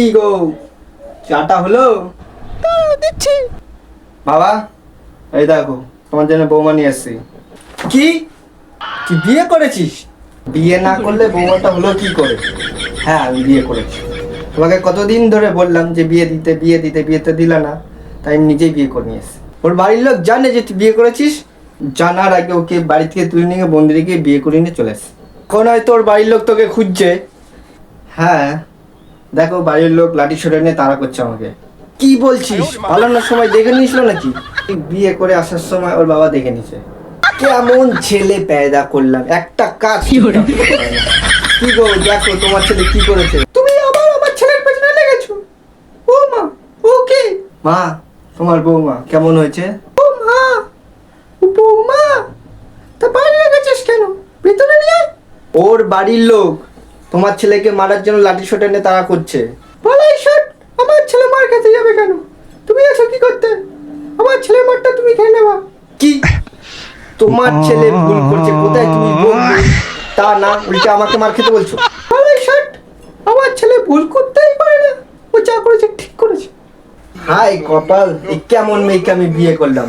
কি গো, চাটা হলো? দিচ্ছি। বাবা, এই দেখো তোমার জন্য বৌমা নিয়ে এসছি। কি তুই বিয়ে করেছিস? বিয়ে না করলে বৌমাটা হলো কি করে? হ্যাঁ, আমি বিয়ে করেছি। তোমাকে কতদিন ধরে বললাম যে বিয়েতে দিলা না, তাই আমি নিজেই বিয়ে করে নিয়ে এসছি। ওর বাড়ির লোক জানে যে তুই বিয়ে করেছিস, জানার আগে ওকে বাড়ি থেকে তুলে নিয়ে বন্দিরে গিয়ে বিয়ে করে নিয়ে চলে এসছি। এখন হয়তো ওর বাড়ির লোক তোকে খুঁজছে। হ্যাঁ, দেখো বাড়ির লোক লাঠি সোটা নিয়ে তাড়া করছে আমাকে। কি বলছিস? পালানোর সময় দেখে নিয়েছিল নাকি? বিয়ে করে আসার সময় ওর বাবা দেখে নিছে। কেমন ছেলে পেয়দা করলাম, একটা কাজ ঠিকঠাক করতে পারে না। কি গো, দেখো তোমার ছেলে কি করেছে। তুমি আবার আমার ছেলের পেছনে লেগেছো। ও মা, ওকে মা, তোমার বৌমা কেমন হয়েছে? ও মা, ও বৌমা, তা বাইরে লেগেছিস কেন? ভিতরে নিয়ে আয়। ওর বাড়ির লোক তোমার ছেলেকে মারার জন্য লাঠি সোটা নিয়ে তাড়া করছে। বলাই শট, আমার ছেলে মার খেতে যাবে কেন? তুমি এসো কি করতে? আমার ছেলের মারটা তুমি খেয়ে নেবা। কি? তোমার ছেলে ভুল করছে, কোথায় তুমি বলবে? তা না, উল্টে আমাকে মার খেতে বলছো। বলাই শট, আমার ছেলে ভুল করতেই পারে না, ও যা করেছে ঠিক করেছে। হাই কপাল, এই কেমন মেয়েকে আমি বিয়ে করলাম।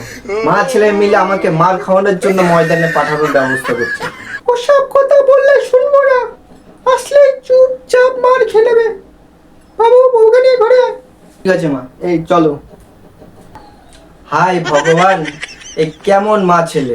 মা ছেলে মিলে আমাকে মার খাওয়ানোর জন্য ময়দানে পাঠানোর ব্যবস্থা করছে। ওসব কথা বললে শুনবো না, আসলে চুপচাপ মার খেয়ে নেবে। বাবু, বউকে নিয়ে ঘরে আয়। ঠিক আছে মা, এই চলো। হাই ভগবান, এই কেমন মা ছেলে।